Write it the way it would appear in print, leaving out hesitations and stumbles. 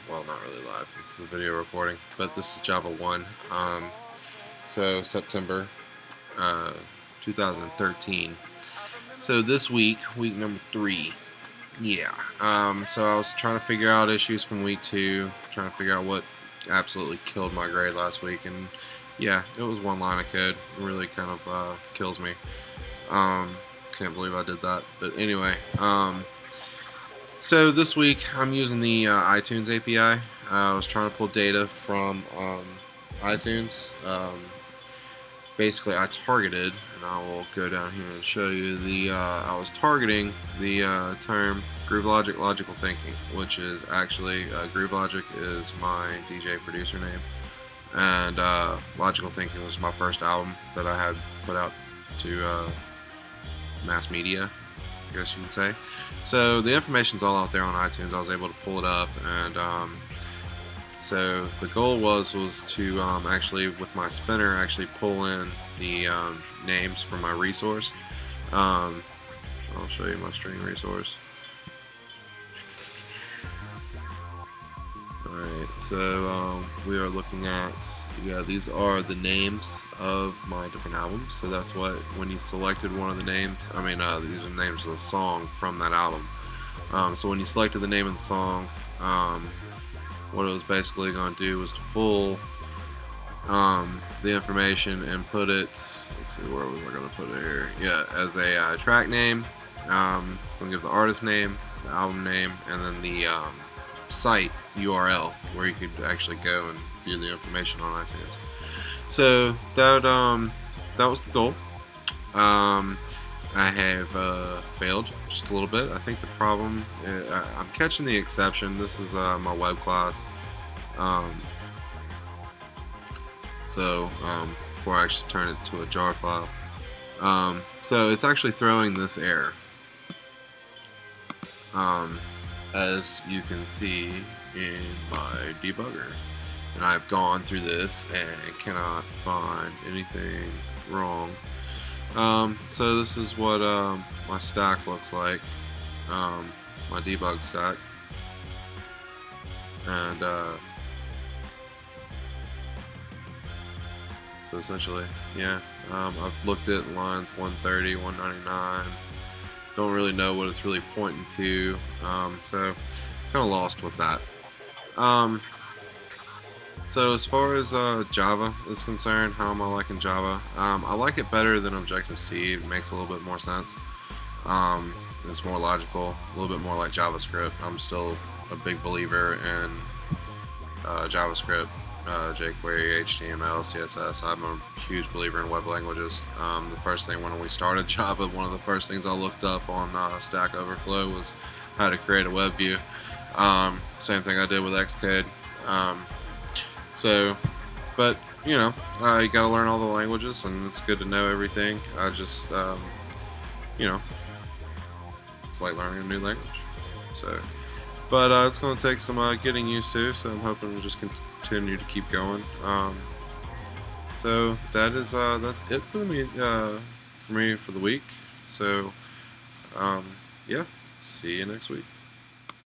Well, not really live. This is a video recording, but this is Java 1. So September 2013. So this week number 3. Yeah. So I was trying to figure out issues from week 2, trying to figure out what absolutely killed my grade last week, and yeah, it was one line of code. It really kind of kills me. Can't believe I did that, but anyway. So this week I'm using the iTunes API. I was trying to pull data from iTunes. Basically, I targeted, and I will go down here and show you the. I was targeting the term Groove Logic Logical Thinking, which is actually Groove Logic is my DJ producer name, and Logical Thinking was my first album that I had put out to mass media, I guess you would say. So the information's all out there on iTunes. I was able to pull it up, and so the goal was to actually, with my spinner, actually pull in the names from my resource. I'll show you my string resource. Alright, so we are looking at, yeah, these are the names of my different albums. So that's what, when you selected one of the names, these are the names of the song from that album. So when you selected the name of the song, what it was basically going to do was to pull the information and put it, let's see, where was I going to put it here? Yeah, as a track name. It's going to give the artist name, the album name, and then the site URL where you could actually go and view the information on iTunes. So that was the goal. I have failed just a little bit. I think the problem, I'm catching the exception. This is my web class. Before I actually turn it to a jar file. So it's actually throwing this error. As you can see in my debugger. And I've gone through this and cannot find anything wrong. So this is what my stack looks like, my debug stack, and so essentially, yeah, I've looked at lines 130, 199, don't really know what it's really pointing to, so kind of lost with that. So as far as Java is concerned, how am I liking Java? I like it better than Objective-C. It makes a little bit more sense. It's more logical, a little bit more like JavaScript. I'm still a big believer in JavaScript, jQuery, HTML, CSS. I'm a huge believer in web languages. The first thing when we started Java, one of the first things I looked up on Stack Overflow was how to create a web view. Same thing I did with Xcode. But you know, you gotta learn all the languages, and it's good to know everything. I just, you know, it's like learning a new language. So, but it's gonna take some getting used to. So I'm hoping we'll just continue to keep going. So that's it for me for the week. So, yeah, see you next week.